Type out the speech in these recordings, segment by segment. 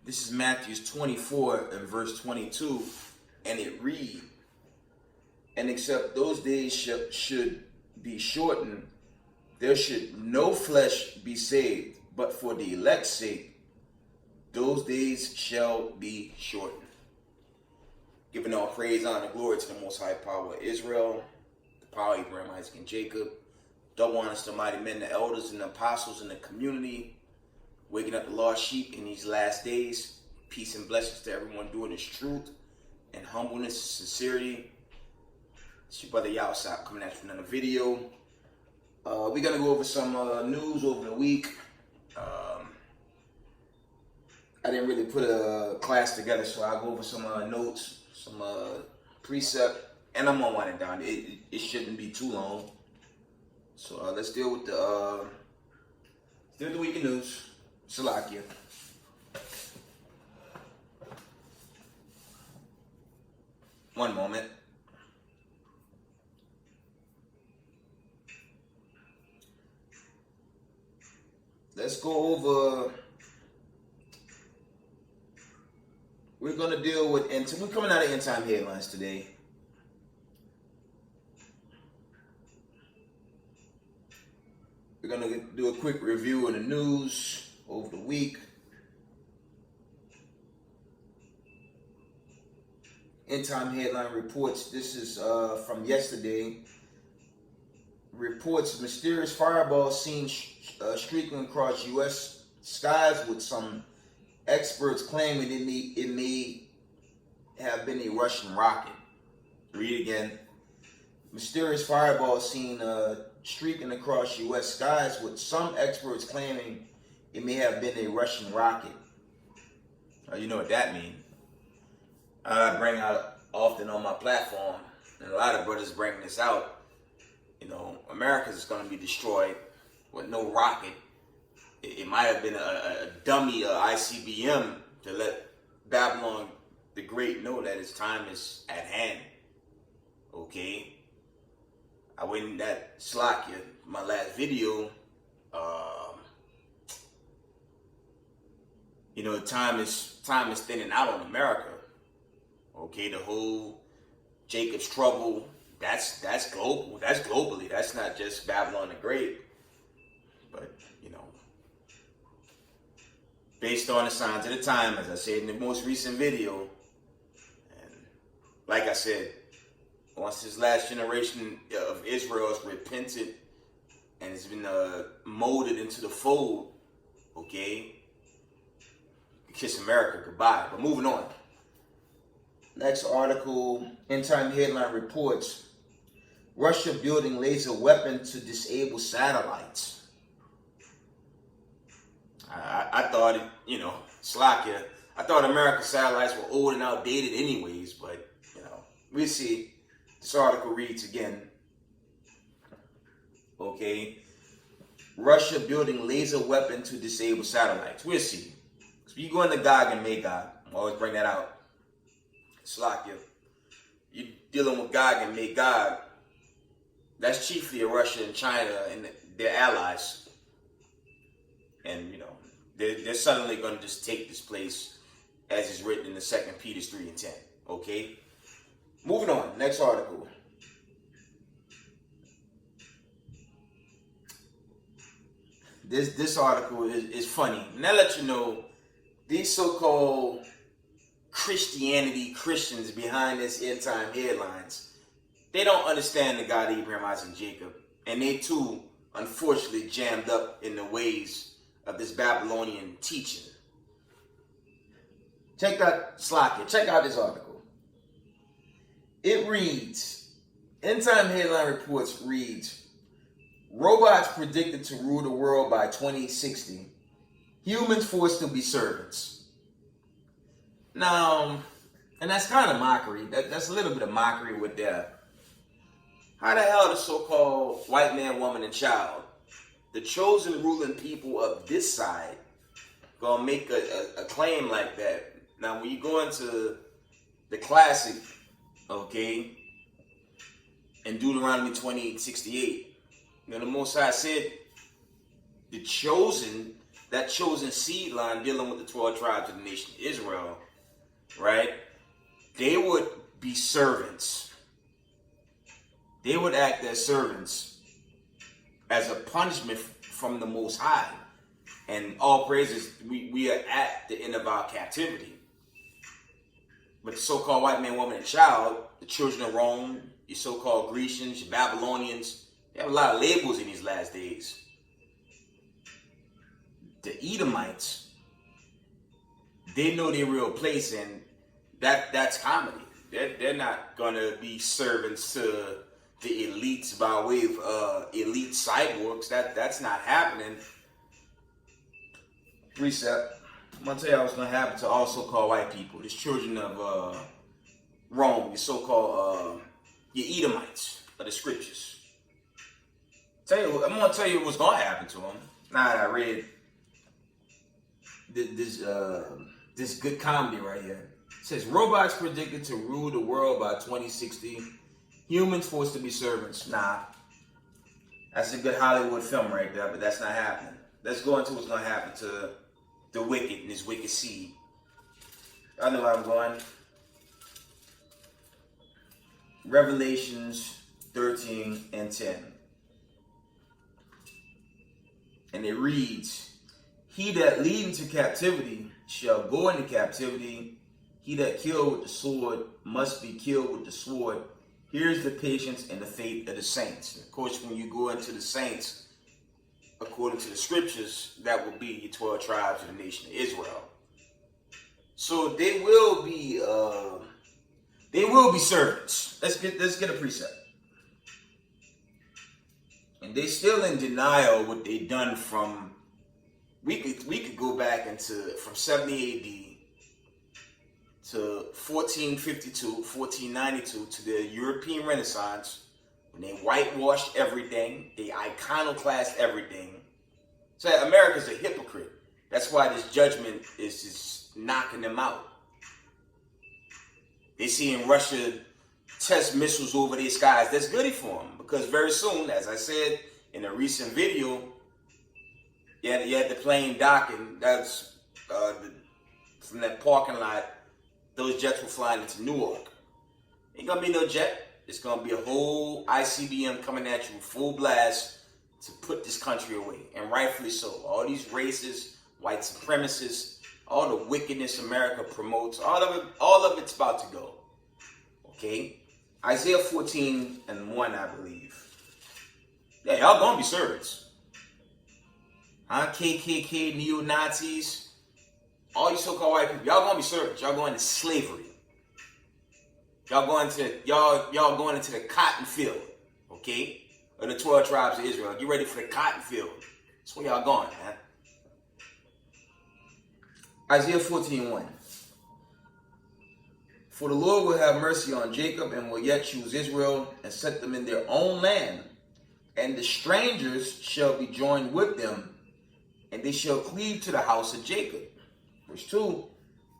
This is Matthew 24 and verse 22, and it reads, "And except those days should be shortened, there should no flesh be saved, but for the elect's sake, those days shall be shortened." Giving all praise, honor, and glory to the Most High Power of Israel, the power of Abraham, Isaac, and Jacob. Double honors to mighty men, the elders, and the apostles in the community, waking up the lost sheep in these last days. Peace and blessings to everyone doing this truth and humbleness and sincerity. It's your brother Yawsop coming at you with another video. We're going to go over some news over the week. I didn't really put a class together, so I'll go over some notes, some precept, and I'm going to wind it down. It shouldn't be too long. So let's deal with the week in news. Salakia. One moment. Let's go over. We're going to deal with, we're coming out of end time headlines today. We're going to do a quick review of the news over the week. End time headline reports. This is from yesterday. Reports mysterious fireball seen streaking across U.S. skies, with some experts claiming it may have been a Russian rocket. Read again. Mysterious fireball seen streaking across U.S. skies, with some experts claiming it may have been a Russian rocket. You know what that means. I bring out often on my platform, and a lot of brothers bring this out. You know, America is going to be destroyed with no rocket. It might have been a dummy ICBM to let Babylon the Great know that its time is at hand. Okay? I went in that Slakia, my last video. You know, time is thinning out on America. Okay, the whole Jacob's trouble, that's global. That's globally. That's not just Babylon the Great. But, you know, based on the signs of the time, as I said in the most recent video, and like I said, once this last generation of Israel has repented and has been molded into the fold, okay, kiss America goodbye. But moving on. Next article, End Time Headline reports, Russia building laser weapon to disable satellites. I thought, Slakia, I thought American satellites were old and outdated anyways, but, we'll see. This article reads again. Okay. Russia building laser weapon to disable satellites. We'll see. So you go into Gog and Magog. I always bring that out. Slakia. You're dealing with Gog and Magog. That's chiefly Russia and China and their allies. And, they're suddenly going to just take this place as is written in the 2 Peter 3 and 10. Okay? Moving on. Next article. This article is funny. And that lets you know these so-called Christians behind this end time headlines, they don't understand the God of Abraham, Isaac, and Jacob. And they too, unfortunately, jammed up in the ways of this Babylonian teaching. Check out Slakia. Check out this article. It reads, End Time Headline Reports reads, robots predicted to rule the world by 2060. Humans forced to be servants. Now, and that's kind of mockery. That's a little bit of mockery with that. How the hell the so-called white man, woman, and child, the chosen ruling people of this side, gonna make a claim like that? Now, when you go into the classic, okay, in Deuteronomy 28:68, the Most High said, the chosen that chosen seed line dealing with the 12 tribes of the nation of Israel, right? They would be servants. They would act as servants as a punishment from the Most High. And all praises, we are at the end of our captivity. But the so-called white man, woman, and child, the children of Rome, your so-called Grecians, your Babylonians, they have a lot of labels in these last days. The Edomites, they know their real place, and that's comedy. They're not gonna be servants to the elites by way of elite cyborgs. That's not happening. Precept. I'm gonna tell you what's gonna happen to all so-called white people. These children of Rome, your so-called your Edomites of the scriptures. I'm gonna tell you what's gonna happen to them. Now that I read this good comedy right here. It says robots predicted to rule the world by 2060. Humans forced to be servants. Nah, that's a good Hollywood film right there, but that's not happening. Let's go into what's gonna happen to the wicked and his wicked seed. I know where I'm going. Revelations 13 and 10. And it reads, he that lead into captivity shall go into captivity. He that killed with the sword must be killed with the sword. Here's the patience and the faith of the saints. Of course, when you go into the saints, according to the scriptures, that will be your 12 tribes of the nation of Israel. So they will be servants. Let's get a precept. And they still in denial what they done from. We could go back from 70 AD to 1452, 1492 to the European Renaissance, when they whitewashed everything, they iconoclast everything. So America's a hypocrite. That's why this judgment is just knocking them out. They seeing Russia test missiles over their skies. That's goody for them, because very soon, as I said in a recent video, you had the plane docking. That's from that parking lot. Those jets were flying into Newark. Ain't gonna be no jet. It's gonna be a whole ICBM coming at you full blast to put this country away, and rightfully so. All these racists, white supremacists, all the wickedness America promotes, all of it's about to go. Okay, Isaiah 14 and 1, I believe. Yeah, y'all gonna be servants. KKK, neo-Nazis, all you so-called white people, y'all gonna be servants. Y'all going to slavery. Y'all going into the cotton field, okay? Of the 12 tribes of Israel. Get ready for the cotton field. That's where y'all going, man. Isaiah 14:1. For the Lord will have mercy on Jacob and will yet choose Israel and set them in their own land. And the strangers shall be joined with them, and they shall cleave to the house of Jacob. Verse 2,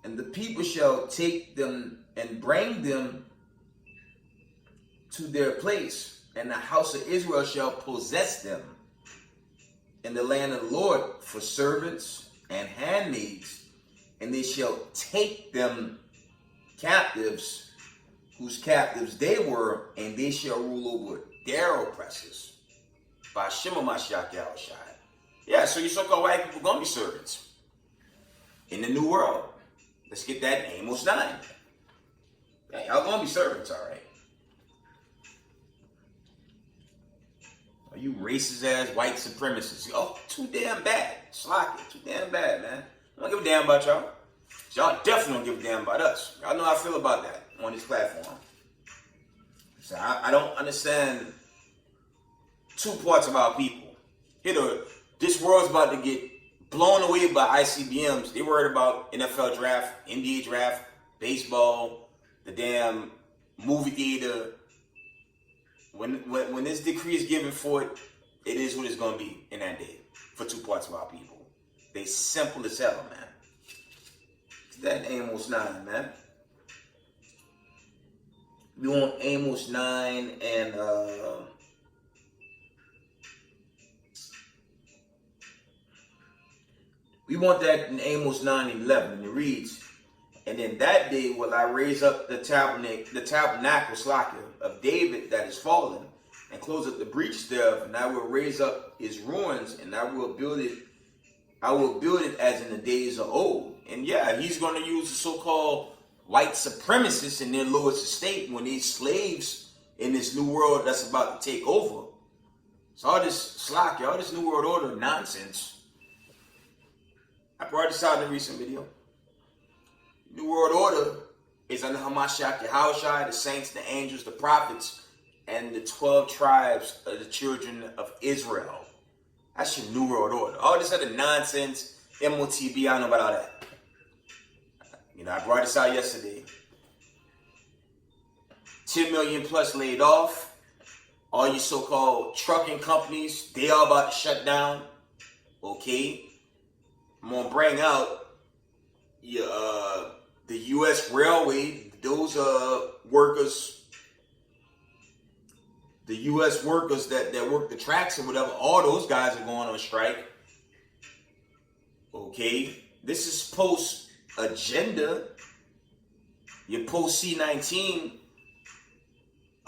and the people shall take them and bring them to their place, and the house of Israel shall possess them in the land of the Lord for servants and handmaids, and they shall take them captives, whose captives they were, and they shall rule over their oppressors. By Shema Mashiach Yahushai. Yeah, so you so-called white people gonna be servants in the new world. Let's get that in Amos 9. Yeah, y'all gonna be servants, all right. Are you racist ass white supremacists? Oh, too damn bad. Slack it, too damn bad, man. I don't give a damn about y'all. Y'all definitely don't give a damn about us. Y'all know how I feel about that on this platform. So I don't understand two parts of our people. This world's about to get blown away by ICBMs. They worried about NFL draft, NBA draft, baseball, the damn movie theater. When this decree is given for it, it is what it's going to be in that day for two parts of our people. They simple as hell, man. That Amos 9, man. We want Amos 9 and We want that in Amos 9:11, and it reads, "And in that day will I raise up the tabernacle of David that is fallen, and close up the breach thereof, and I will raise up his ruins, and I will build it as in the days of old." And yeah, he's going to use the so-called white supremacists in their lowest estate when these slaves in this new world that's about to take over. So all this all this new world order nonsense. I brought this out in a recent video. New world order is under Hamashiach Yahushua, the saints, the angels, the prophets, and the 12 tribes of the children of Israel. That's your new world order. All this other nonsense, MOTB, I don't know about all that. I brought this out yesterday. 10 million plus laid off. All your so-called trucking companies, they all about to shut down. Okay? I'm going to bring out your, the U.S. Railway, those workers, the U.S. workers that work the tracks or whatever, all those guys are going on strike. Okay? This is post-agenda. Your post-C-19,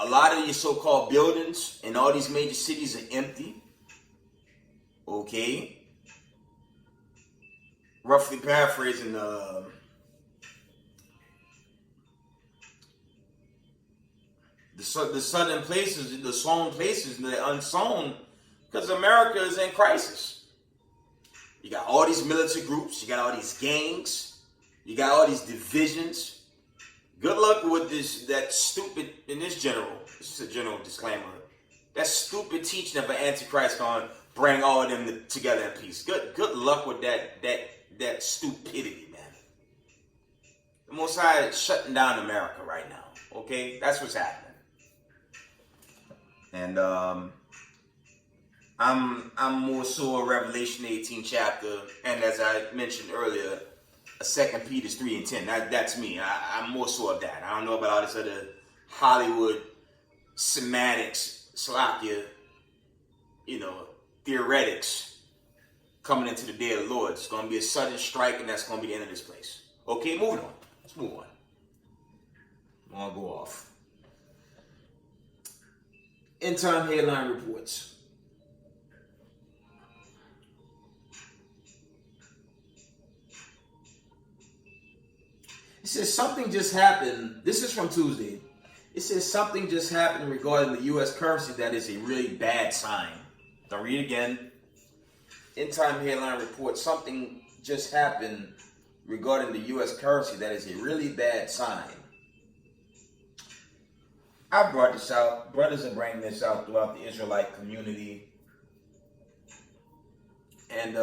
a lot of your so-called buildings in all these major cities are empty. Okay? Roughly paraphrasing, the southern places, the sown places, the unsown, because America is in crisis. You got all these militant groups, you got all these gangs, you got all these divisions. Good luck with that stupid, in this general, this is a general disclaimer, that stupid teaching of an antichrist gonna bring all of them together in peace. Good luck with that stupidity, man. The Most High is shutting down America right now. Okay, that's what's happening. And I'm more so a Revelation 18 chapter, and as I mentioned earlier, a 2 Peter 3:10. That's me. I'm more so of that. I don't know about all this other Hollywood semantics, Slakia, theoretics coming into the day of the Lord. It's going to be a sudden strike, and that's going to be the end of this place. Okay, moving on. Let's move on. I'm going to go off. End time headline reports. It says something just happened. This is from Tuesday. It says something just happened regarding the U.S. currency that is a really bad sign. I'll read it again. End time headline report. Something just happened regarding the U.S. currency that is a really bad sign. I brought this out. Brothers are bringing this out throughout the Israelite community. And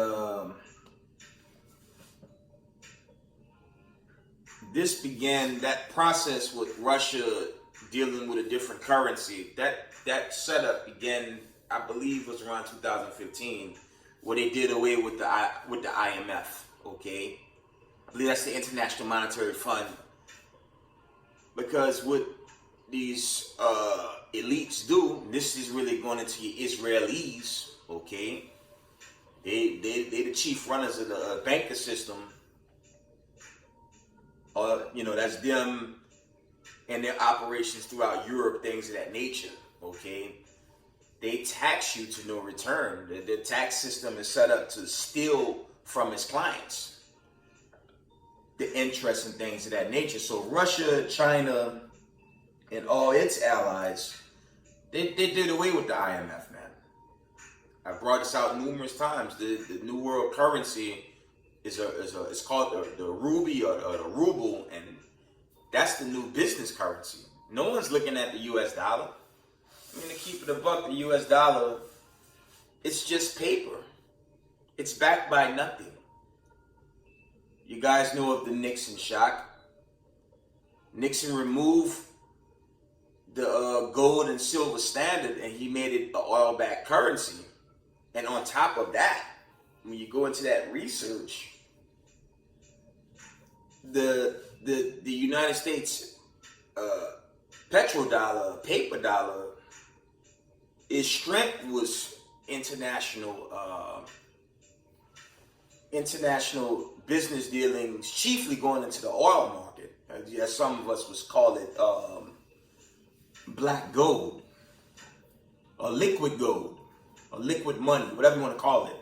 this began, that process with Russia dealing with a different currency. That setup began, I believe, was around 2015, where they did away with the IMF. Okay, I believe that's the International Monetary Fund, because what these elites do, this is really going into your Israelis. Okay, they the chief runners of the banking system. That's them and their operations throughout Europe, things of that nature. Okay, they tax you to no return. The tax system is set up to steal from its clients the interest and things of that nature. So Russia, China, and all its allies, they did away with the IMF, man. I brought this out numerous times. The new world currency it's called the ruby or the ruble, and that's the new business currency. No one's looking at the U.S. dollar. I mean, to keep it a buck, the U.S. dollar, it's just paper. It's backed by nothing. You guys know of the Nixon shock. Nixon removed the gold and silver standard, and he made it an oil-backed currency. And on top of that, when you go into that research, the United States petrodollar, paper dollar, its strength was international international business dealings, chiefly going into the oil market. As some of us would call it, black gold, or liquid gold, or liquid money, whatever you want to call it.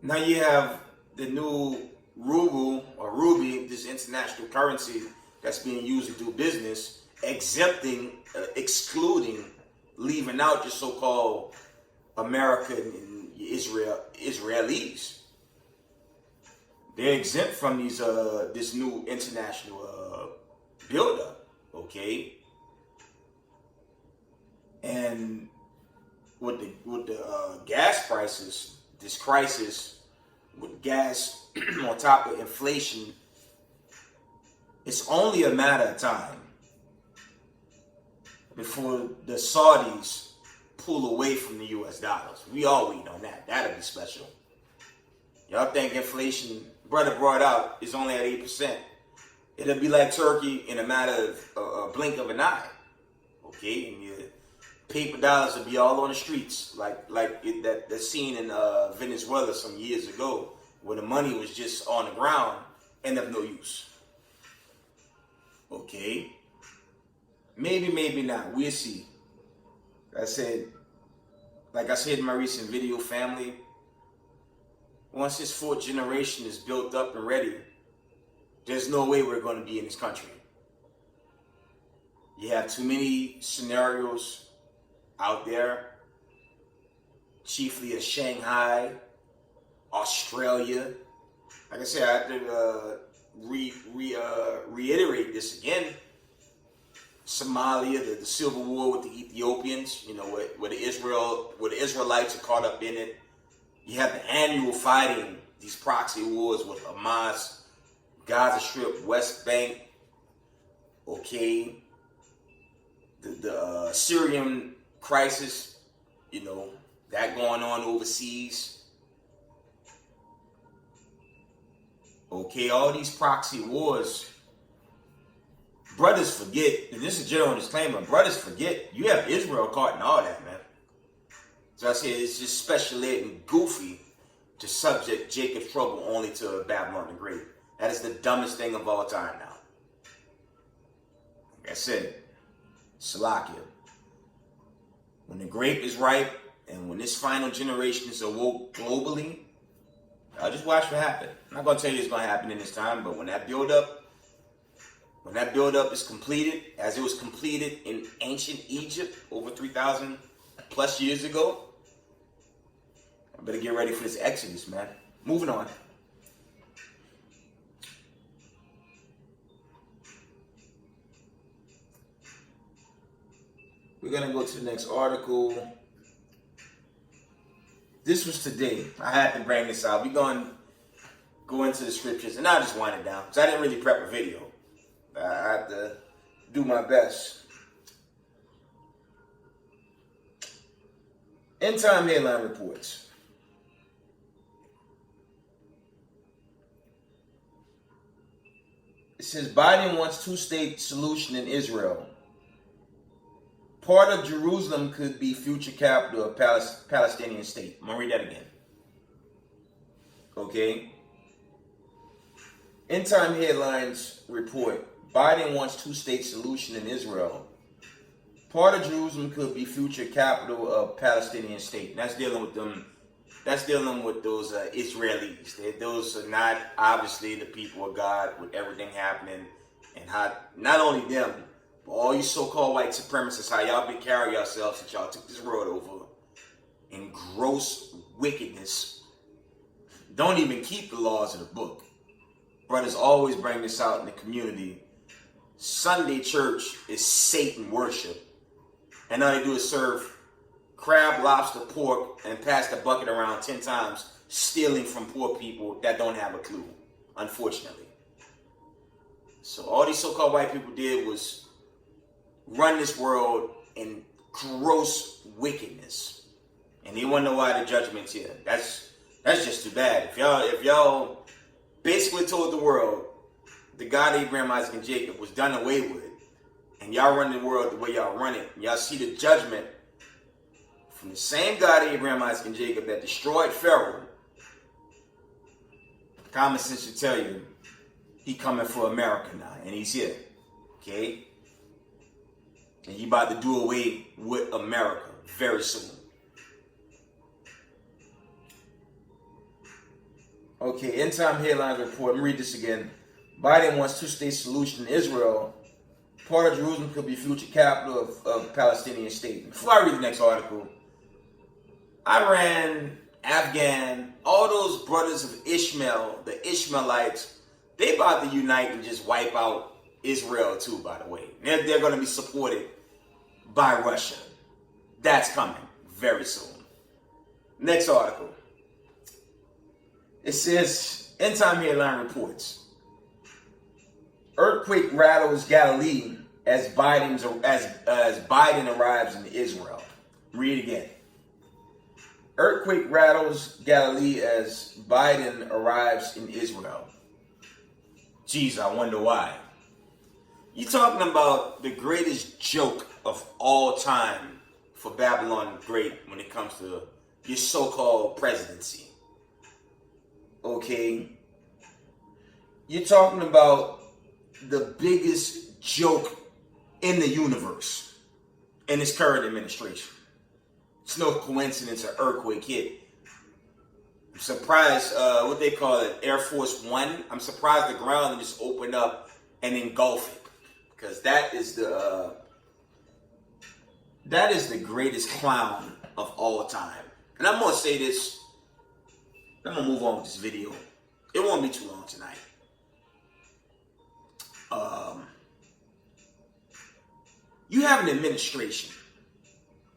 Now you have the new ruble or ruby, this international currency that's being used to do business, excluding, leaving out your so-called American and Israelis. They're exempt from these this new international buildup, okay? And with the gas prices, this crisis with gas on top of inflation, it's only a matter of time before the Saudis pull away from the US dollars. We all wait on that. That'll be special. Y'all think inflation, brother brought out, is only at 8%. It'll be like Turkey in a matter of a blink of an eye. Okay? And your paper dollars will be all on the streets, like that scene in Venezuela some years ago, where the money was just on the ground and of no use. Okay? Maybe, maybe not. We'll see. Like I said in my recent video, family, once this fourth generation is built up and ready, there's no way we're going to be in this country. You have too many scenarios out there, chiefly in Shanghai, Australia. Like I said, I have to reiterate this again. Somalia, the civil war with the Ethiopians, you know, where the Israelites are caught up in it. You have the annual fighting, these proxy wars with Hamas, Gaza Strip, West Bank, okay. The Syrian crisis, you know, that going on overseas. Okay, all these proxy wars. Brothers forget, and this is a general disclaimer, brothers forget, you have Israel caught in all that, man. So I say it's just special ed and goofy to subject Jacob's trouble only to Babylon the Great. That is the dumbest thing of all time now. Like I said, Salakia. When the grape is ripe, and when this final generation is awoke globally, I'll just watch what happens. I'm not going to tell you it's going to happen in this time, but when that build-up is completed, as it was completed in ancient Egypt over 3,000 plus years ago, I better get ready for this Exodus, man. Moving on. We're going to go to the next article. This was today. I had to bring this out. We're going to go into the scriptures, and I'll just wind it down, because I didn't really prep a video. I have to do my best. End time headline reports. It says Biden wants two-state solution in Israel. Part of Jerusalem could be future capital of Palestinian state. I'm going to read that again. Okay. End time headlines report. Biden wants two-state solution in Israel. Part of Jerusalem could be future capital of Palestinian state. And that's dealing with them. That's dealing with those Israelis. Those are not obviously the people of God with everything happening, and how not only them, but all you so-called white supremacists, how y'all been carrying yourselves since y'all took this world over in gross wickedness. Don't even keep the laws of the book. Brothers always bring this out in the community. Sunday church is Satan worship. And all they do is serve crab, lobster, pork, and pass the bucket around 10 times, stealing from poor people that don't have a clue, unfortunately. So all these so-called white people did was run this world in gross wickedness. And they wonder why the judgment's here. That's just too bad. If y'all basically told the world the God of Abraham, Isaac, and Jacob was done away with, and y'all run the world the way y'all run it, and y'all see the judgment from the same God of Abraham, Isaac, and Jacob that destroyed Pharaoh, Common sense should tell you he coming for America now, and he's here. Okay? And he about to do away with America very soon. Okay, End Time Headlines report. Let me read this again. Biden wants two-state solution in Israel. Part of Jerusalem could be future capital of Palestinian state. Before I read the next article, Iran, Afghan, all those brothers of Ishmael, the Ishmaelites, they about to unite and just wipe out Israel too, by the way. They're going to be supported by Russia. That's coming very soon. Next article. It says, End Time Headline reports, earthquake rattles Galilee as Biden arrives in Israel. Read again. Earthquake rattles Galilee as Biden arrives in Israel. Geez, I wonder why. You're talking about the greatest joke of all time for Babylon the Great when it comes to your so-called presidency. Okay? You're talking about the biggest joke in the universe in this current administration. It's no coincidence an earthquake hit. I'm surprised, what they call it, Air Force One. I'm surprised the ground just opened up and engulfed it. Because that is the greatest clown of all time. And I'm going to say this. I'm going to move on with this video. It won't be too long tonight. You have an administration.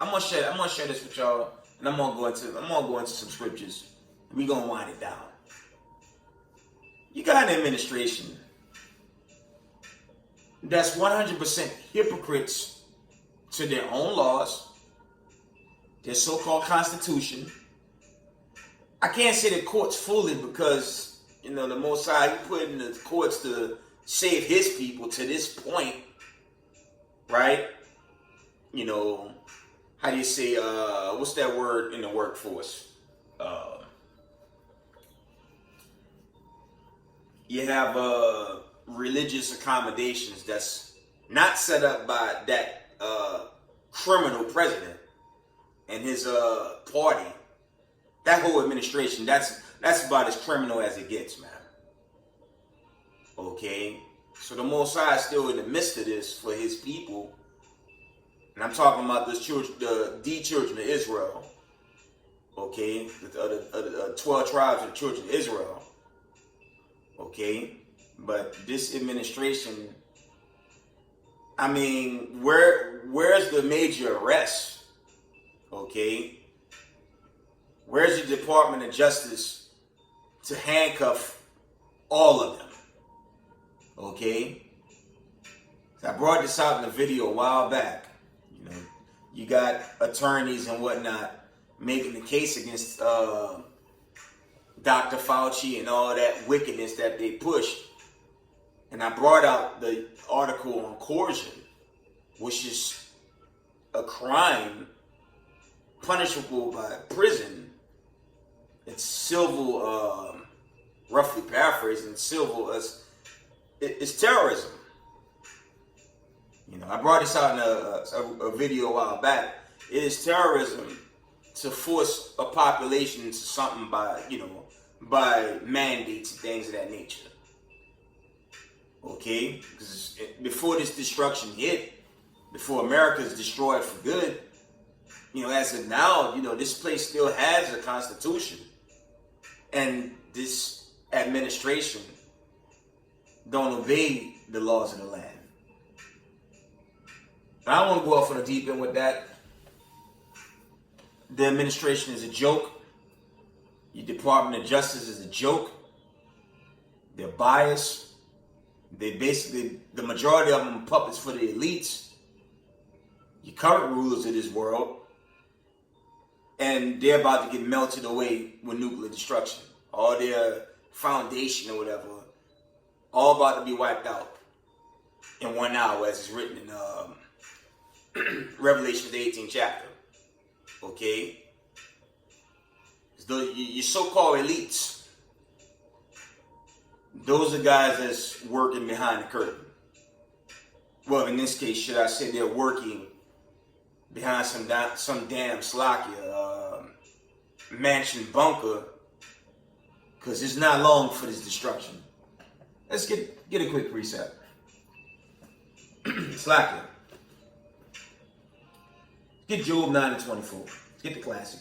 I'm gonna share this with y'all, and I'm gonna go into some scriptures, and we're gonna wind it down. You got an administration that's 100% hypocrites to their own laws, their so-called constitution. I can't say the courts fully because, the Most High, he put in the courts to save his people to this point, right? How do you say, what's that word in the workforce? You have religious accommodations that's not set up by that criminal president and his party. That whole administration, that's about as criminal as it gets, man. Okay? So the Most High is still in the midst of this for his people. And I'm talking about the children of Israel. Okay? The 12 tribes of the children of Israel. Okay? But this administration, where's the major arrests? Okay? Where's the Department of Justice to handcuff all of them? Okay? I brought this out in a video a while back. You got attorneys and whatnot making the case against Dr. Fauci and all that wickedness that they push. And I brought out the article on coercion, which is a crime punishable by prison. It's civil, roughly paraphrasing, civil it's terrorism. I brought this out in a video a while back. It is terrorism to force a population into something by mandates and things of that nature. Okay? Because before this destruction hit, before America is destroyed for good, as of now, this place still has a constitution. And this administration don't obey the laws of the land. I don't want to go off on a deep end with that. The administration is a joke. Your Department of Justice is a joke. They're biased. They basically, the majority of them are puppets for the elites. Your current rulers of this world. And they're about to get melted away with nuclear destruction. All their foundation or whatever, all about to be wiped out in 1 hour, as it's written in Revelation, the 18th chapter. Okay? Your so-called elites, Those are guys that's working behind the curtain. Well, in this case, should I say they're working behind some damn Slakia mansion bunker, because it's not long for this destruction. Let's get a quick reset. Slakia. Get Job 9 and 24. Let's get the classic.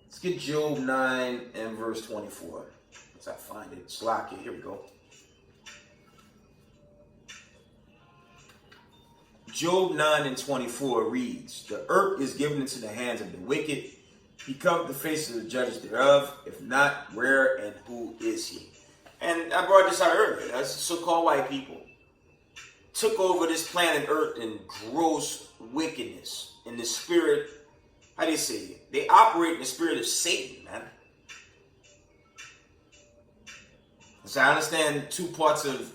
Let's get Job 9 and verse 24. Let's find it. Slakia. Here we go. Job 9 and 24 reads, the earth is given into the hands of the wicked. He covered the face of the judges thereof. If not, where and who is he? And I brought this out earlier. That's the so-called white people. Took over this planet Earth in gross wickedness. In the spirit, how do you say it? They operate in the spirit of Satan, man. So I understand two parts of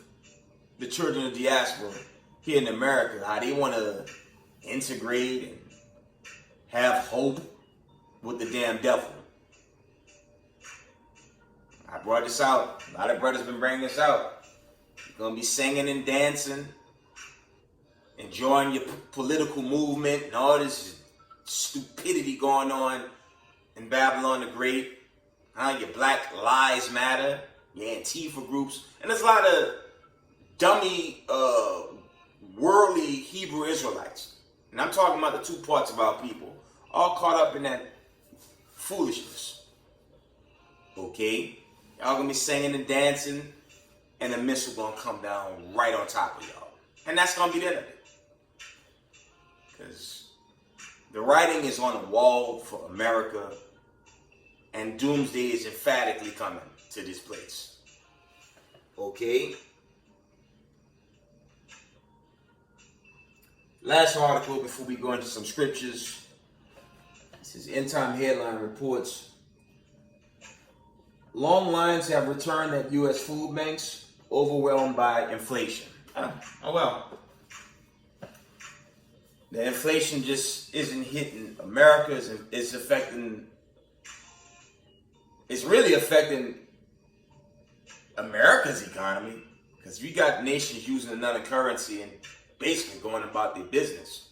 the children of diaspora here in America, how they want to integrate and have hope with the damn devil. I brought this out. A lot of brothers been bringing this out. You're going to be singing and dancing, enjoying your political movement and all this stupidity going on in Babylon the Great. Your Black Lives Matter, your Antifa groups. And there's a lot of dummy, worldly Hebrew Israelites. And I'm talking about the two parts of our people. All caught up in that foolishness. Okay? Y'all gonna be singing and dancing, and the missile gonna come down right on top of y'all. And that's gonna be the end of it. Because the writing is on the wall for America, and doomsday is emphatically coming to this place. Okay? Last article before we go into some scriptures. This is End Time Headline Reports. Long lines have returned at U.S. food banks, overwhelmed by inflation. Oh well. The inflation just isn't hitting America. It's affecting. It's really affecting America's economy, because we got nations using another currency and basically going about their business.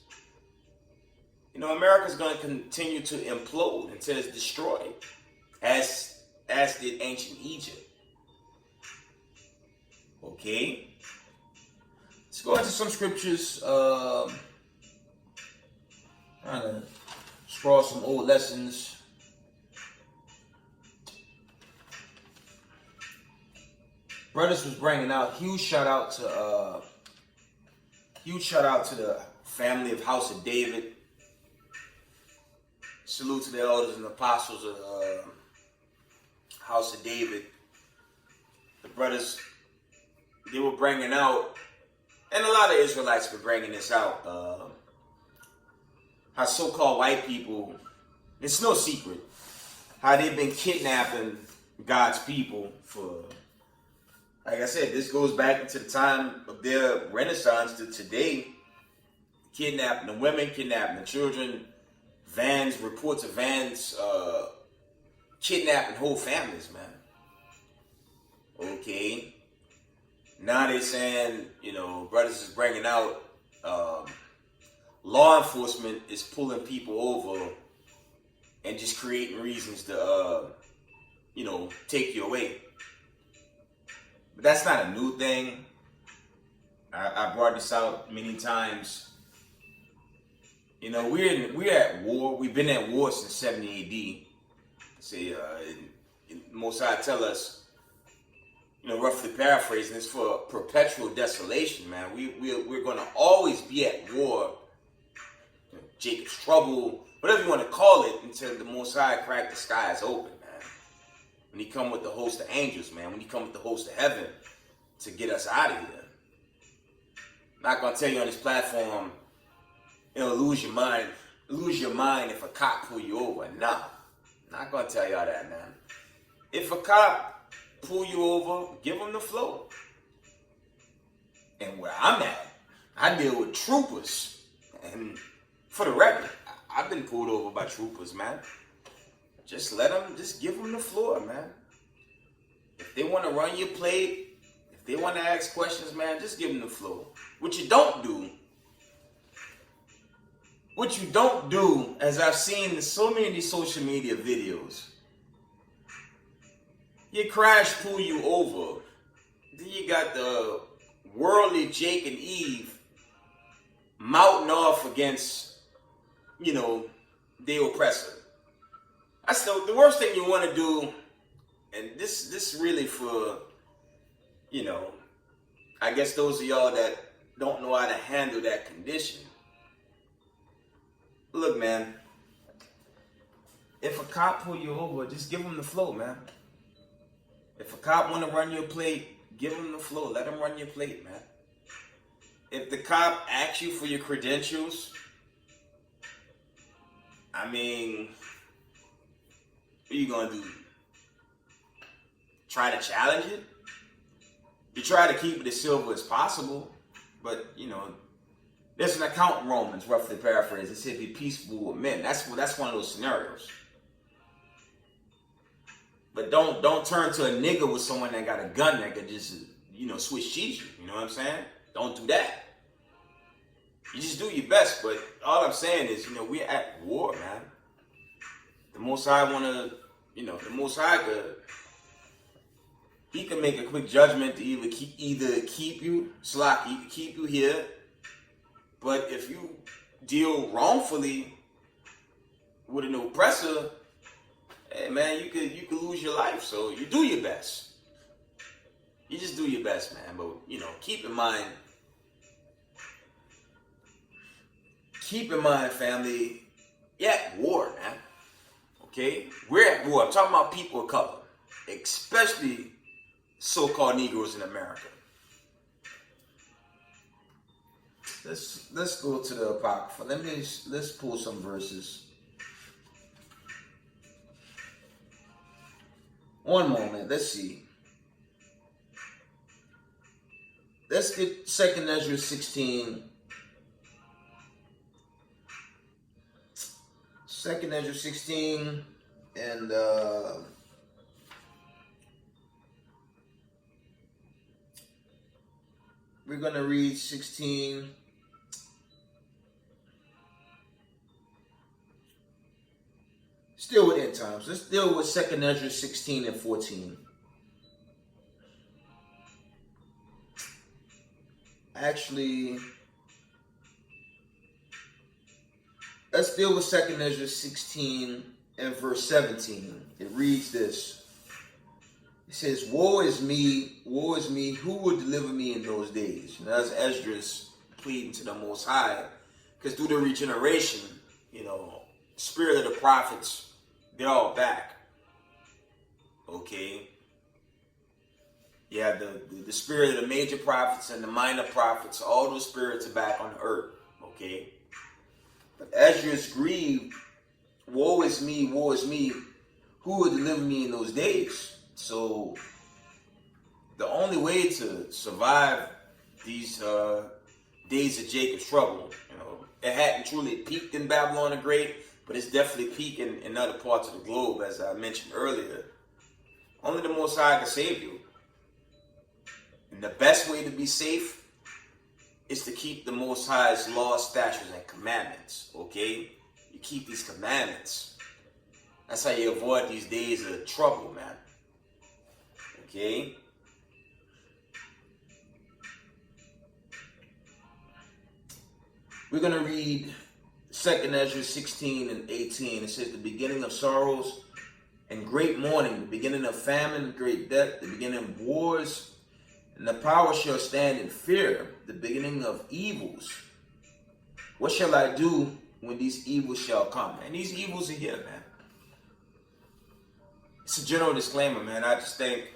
You know, America's going to continue to implode until it's destroyed, as did ancient Egypt. Okay? Let's go into some scriptures. Trying to scroll some old lessons. Brothers was bringing out huge shout out to the family of House of David. Salute to the elders and apostles of House of David. The brothers, they were bringing out, and a lot of Israelites were bringing this out, how so-called white people, it's no secret, how they've been kidnapping God's people for, like I said, this goes back into the time of their Renaissance to today. Kidnapping the women, kidnapping the children, reports of vans, kidnapping whole families, man. Okay. Now they're saying, brothers is bringing out, law enforcement is pulling people over and just creating reasons to, take you away. But that's not a new thing. I brought this out many times. We're at war. We've been at war since 70 A.D. See, Mosai tell us, roughly paraphrasing, it's for perpetual desolation, man. We're going to always be at war, Jacob's trouble, whatever you want to call it, until the Mosai crack the skies open, man. When he come with the host of angels, man. When he come with the host of heaven to get us out of here. I'm not going to tell you on this platform, lose your mind if a cop pull you over. Nah. Not gonna tell y'all that, man. If a cop pull you over, give them the floor. And where I'm at, I deal with troopers. And for the record, I've been pulled over by troopers, man. just give them the floor, man. If they want to run your plate, if they want to ask questions, man, just give them the floor. What you don't do, as I've seen in so many of these social media videos, you crash pull you over. Then you got the worldly Jake and Eve mouthing off against, the oppressor. That's the worst thing you want to do. And this really for, I guess those of y'all that don't know how to handle that condition. Look, man, if a cop pull you over, just give him the floor, man. If a cop want to run your plate, give him the floor. Let him run your plate, man. If the cop asks you for your credentials, what are you going to do? Try to challenge it? You try to keep it as silver as possible, but, there's an account in Romans, roughly paraphrased. It said be peaceful with men. That's one of those scenarios. But don't turn to a nigga with someone that got a gun that could just, switch cheese you. You know what I'm saying? Don't do that. You just do your best. But all I'm saying is, we're at war, man. The Most High he can make a quick judgment to either keep you, keep you here. But if you deal wrongfully with an oppressor, hey man, you could lose your life. So you do your best. You just do your best, man. But keep in mind, family, you're at war, man. Okay? We're at war. I'm talking about people of color, especially so-called Negroes in America. Let's go to the Apocrypha. Let's pull some verses. One moment. Let's see. Let's get 2nd Ezra 16. 2nd Ezra 16 and we're going to read 16. Still with end times. Let's deal with 2nd Ezra 16 and 14. Actually, let's deal with 2nd Ezra 16 and verse 17. It reads this. It says, woe is me, who will deliver me in those days? That's Esdras pleading to the Most High. Because through the regeneration, spirit of the prophets, they're all back. Okay? Yeah, the spirit of the major prophets and the minor prophets, all those spirits are back on the earth. Okay? But Esdras grieved, woe is me, who will deliver me in those days? So, the only way to survive these days of Jacob's trouble, it hadn't truly peaked in Babylon the Great, but it's definitely peaking in other parts of the globe, as I mentioned earlier. Only the Most High can save you. And the best way to be safe is to keep the Most High's laws, statutes, and commandments, okay? You keep these commandments. That's how you avoid these days of trouble, man. Okay? We're going to read 2nd Ezra 16 and 18. It says, the beginning of sorrows and great mourning, the beginning of famine, great death, the beginning of wars, and the power shall stand in fear, the beginning of evils. What shall I do when these evils shall come? And these evils are here, man. It's a general disclaimer, man. I just think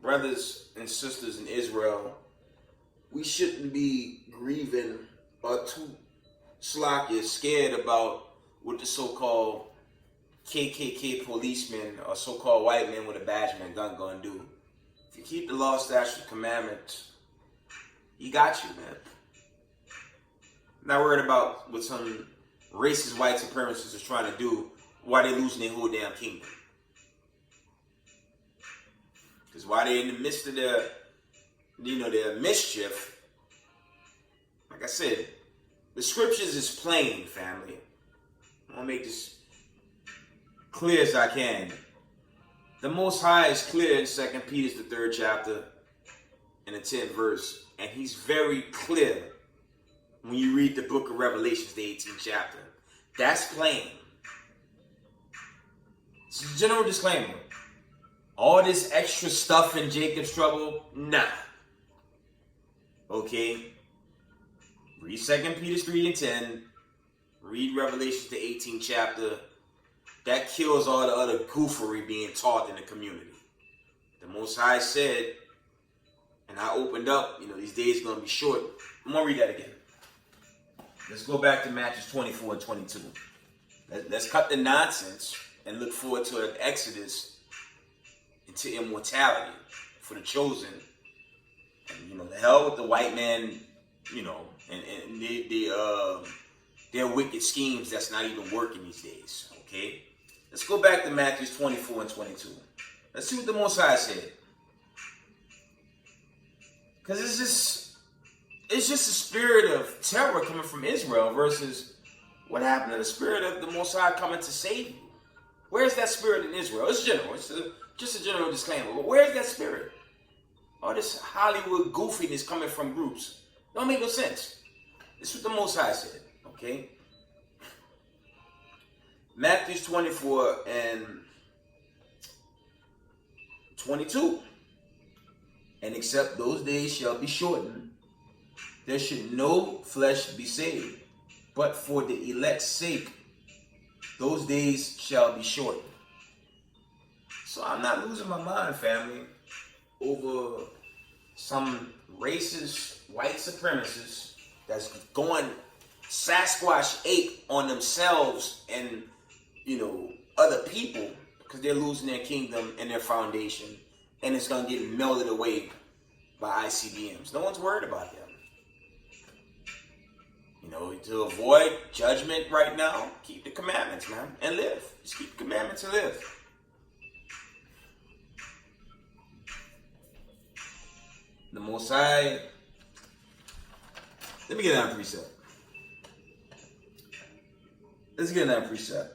brothers and sisters in Israel, we shouldn't be grieving or too scared about what the so-called KKK policemen or so-called white men with a badge and a gun gonna do. If you keep the law, statutes, commandments, you got you, man. Not worried about what some racist white supremacists is trying to do why they're losing their whole damn kingdom. Because while they're in the midst of their mischief, like I said, the scriptures is plain, family. I want to make this clear as I can. The Most High is clear in 2 Peter, the 3rd chapter, and the 10th verse. And he's very clear when you read the book of Revelations, the 18th chapter. That's plain. It's a general disclaimer. All this extra stuff in Jacob's trouble, nah. Okay? Read 2 Peter 3 and 10. Read Revelations, the 18th chapter. That kills all the other goofery being taught in the community. The Most High said, and I opened up, these days are going to be short. I'm going to read that again. Let's go back to Matthew 24 and 22. Let's cut the nonsense and look forward to an exodus into immortality for the chosen. And, the hell with the white man, and their wicked schemes that's not even working these days, okay? Let's go back to Matthew 24 and 22. Let's see what the Most High said. Because it's just a spirit of terror coming from Israel versus what happened to the spirit of the Most High coming to save you. Where's that spirit in Israel? It's general. It's just a general disclaimer. But where's that spirit? All this Hollywood goofiness coming from groups. Don't make no sense. This is what the Most High said. Okay? Matthew 24 and 22. And except those days shall be shortened, there should no flesh be saved. But for the elect's sake, those days shall be shortened. So I'm not losing my mind, family, over some racist white supremacists that's going Sasquatch ape on themselves and, other people because they're losing their kingdom and their foundation, and it's going to get melted away by ICBMs. No one's worried about them. To avoid judgment right now, keep the commandments, man, and live. Just keep the commandments and live. The Most High. Let me get another precept. Let's get another precept.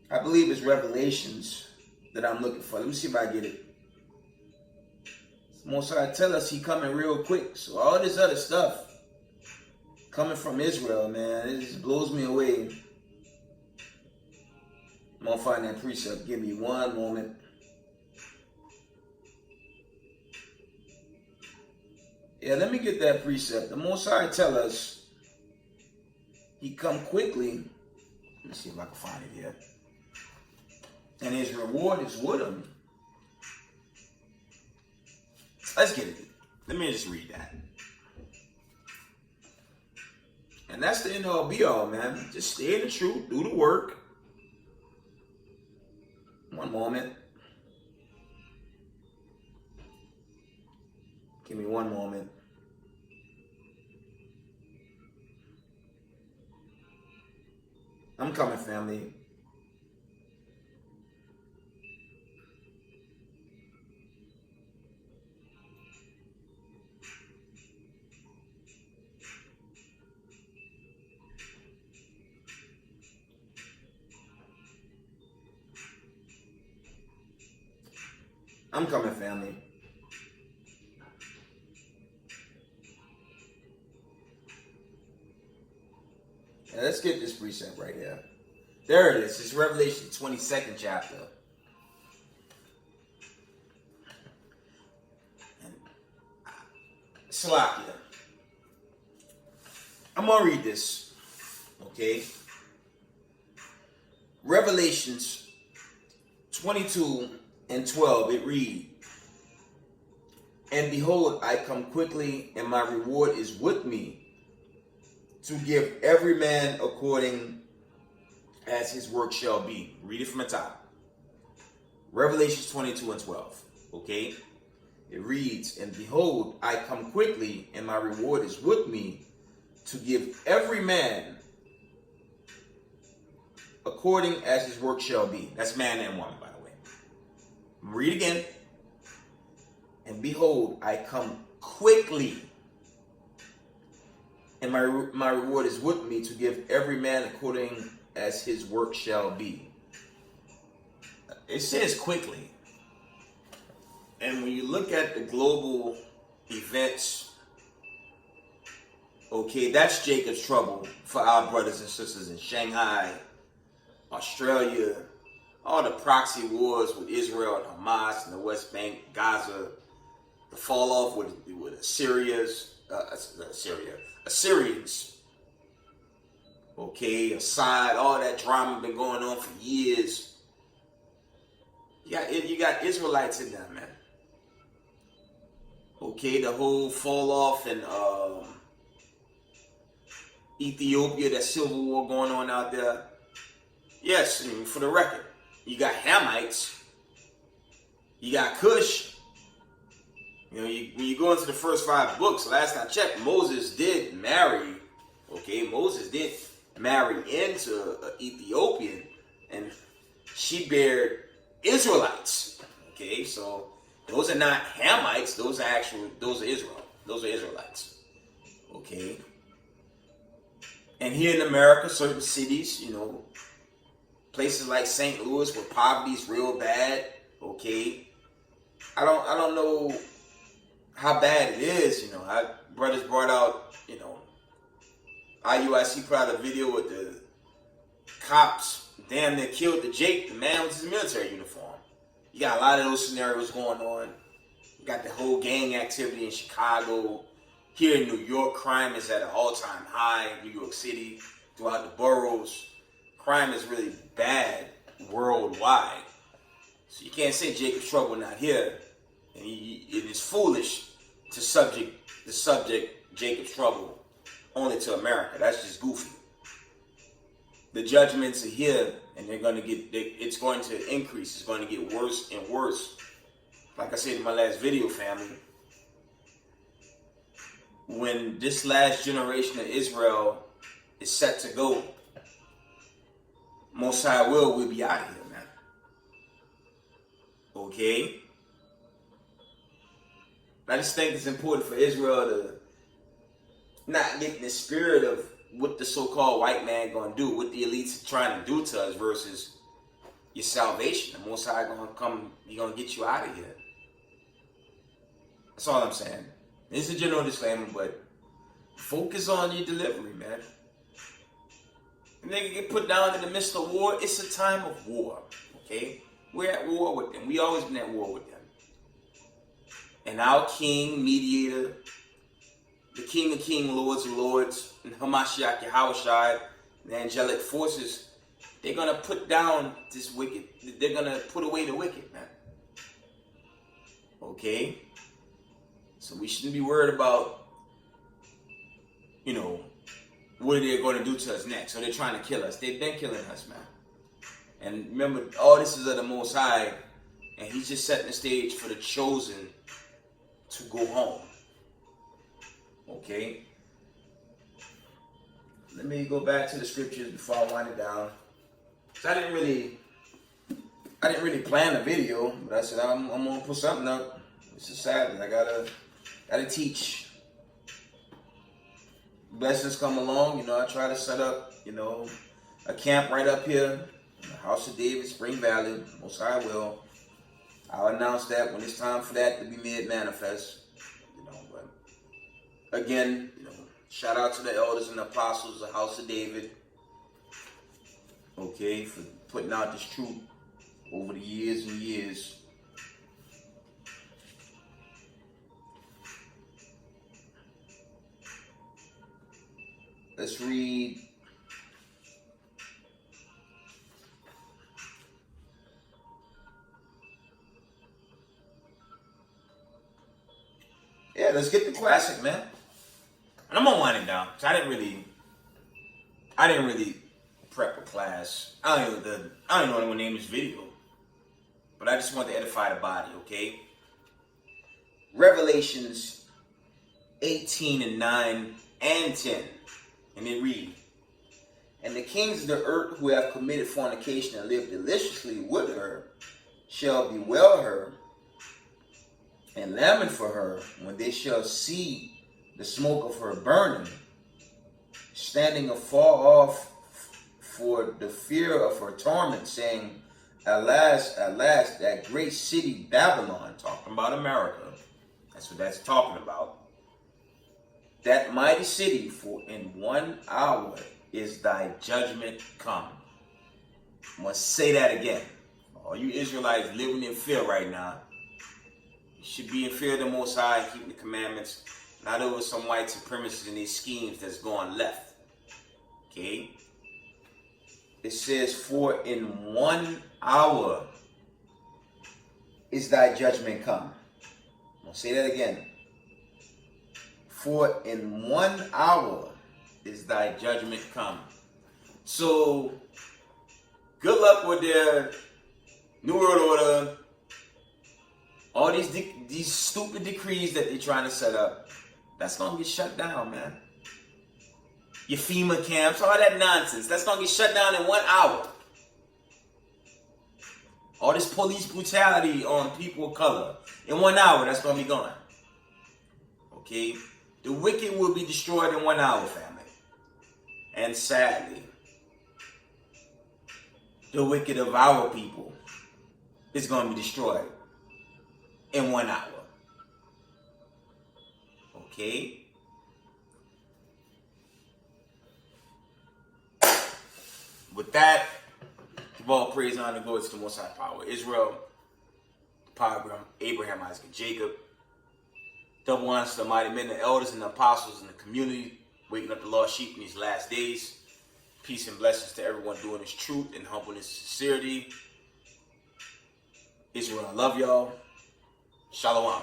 I believe it's Revelations that I'm looking for. Let me see if I get it. Most High tell us he coming real quick. So all this other stuff coming from Israel, man, it just blows me away. I'm going to find that precept. Give me one moment. Yeah, let me get that precept. The Most High tell us he come quickly. Let me see if I can find it here. And his reward is with him. Let's get it. Let me just read that. And that's the end all be all, man. Just stay in the truth. Do the work. One moment. Give me one moment. I'm coming, family. I'm coming, family. Now let's get this precept right here. There it is. It's Revelation 22nd chapter. And Salakia. I'm going to read this. Okay? Revelations 22 and 12, it reads, and behold, I come quickly, and my reward is with me, to give every man according as his work shall be. Read it from the top. Revelations 22 and 12. Okay? It reads, and behold, I come quickly, and my reward is with me, to give every man according as his work shall be. That's man and woman, by the way. Read again. And behold, I come quickly, and my reward is with me to give every man according as his work shall be. It says quickly. And when you look at the global events, okay, that's Jacob's trouble for our brothers and sisters in Shanghai, Australia, all the proxy wars with Israel and Hamas and the West Bank, Gaza, the fall off with Assyrians, okay, Assad, all that drama been going on for years. You got Israelites in there, man. Okay, the whole fall off in Ethiopia, that civil war going on out there. Yes, I mean, for the record, you got Hamites, you got Cush. You know, when you go into the first 5 books, last I checked, Moses did marry. Okay, Moses did marry into an Ethiopian, and she bared Israelites. Okay, so those are not Hamites; those are Israel. Those are Israelites. Okay. And here in America, certain cities, you know, places like St. Louis where poverty's real bad. Okay. I don't know how bad it is. You know, brothers brought out, you know, IUIC put out a video with the cops damn near killed the man with his military uniform. You got a lot of those scenarios going on. You got the whole gang activity in Chicago. Here in New York, crime is at an all-time high. New York City, throughout the boroughs, crime is really bad worldwide. So you can't say Jacob's trouble not here. And it is foolish to subject Jacob's trouble only to America. That's just goofy. The judgments are here, and it's going to increase. It's going to get worse and worse. Like I said in my last video, family, when this last generation of Israel is set to go, Most High will be out of here, man. Okay? I just think it's important for Israel to not get in the spirit of what the so-called white man gonna do, what the elites are trying to do to us versus your salvation. The Most High gonna come, He gonna get you out of here. That's all I'm saying. It's a general disclaimer, but focus on your delivery, man. If nigga get put down in the midst of war, it's a time of war, okay? We're at war with them. We always been at war with them. And our king, mediator, the King of Kings, Lords of Lords, and Hamashiach Yahushai, the angelic forces, they're going to put down this wicked. They're going to put away the wicked, man. Okay? So we shouldn't be worried about, you know, what are they going to do to us next? So they're trying to kill us. They've been killing us, man. And remember, all this is of the Most High, and He's just setting the stage for the chosen to go home. Okay? Let me go back to the scriptures before I wind it down. So I didn't really plan a video, but I said I'm gonna put something up. It's a Sabbath. I gotta teach. Blessings come along, you know. I try to set up, you know, a camp right up here, in the House of David, Spring Valley. Most High will. I'll announce that when it's time for that to be made manifest. You know, but again, you know, shout out to the elders and the apostles of the House of David. Okay, for putting out this truth over the years and years. Let's read let's get the classic, man. And I'm gonna wind it down because I didn't really prep a class. I don't even know what name this video, but I just want to edify the body. Okay. Revelations 18:9 and 10, and it read, And the kings of the earth who have committed fornication and lived deliciously with her shall bewail her and lament for her when they shall see the smoke of her burning, standing afar off for the fear of her torment, saying, Alas, alas, that great city Babylon, talking about America, that's what that's talking about, that mighty city, for in 1 hour is thy judgment come. I'm going to say that again. All you Israelites living in fear right now, you should be in fear of the Most High, keeping the commandments, not over some white supremacists and these schemes that's going left. Okay? It says, for in 1 hour is thy judgment come. I'm going to say that again. For in 1 hour is thy judgment come. So, good luck with their New World Order, all these stupid decrees that they're trying to set up. That's going to get shut down, man. Your FEMA camps, all that nonsense, that's going to get shut down in 1 hour. All this police brutality on people of color, in 1 hour, that's going to be gone. Okay? The wicked will be destroyed in 1 hour, family. And sadly, the wicked of our people is going to be destroyed in 1 hour. Okay? With that, give all praise and honor and glory to the Most High Power. Israel, the power of Abraham, Isaac, and Jacob. Double honor to the mighty men, the elders, and the apostles in the community, waking up the lost sheep in these last days. Peace and blessings to everyone doing this truth and humbleness and sincerity. Israel, I love y'all. Shalom.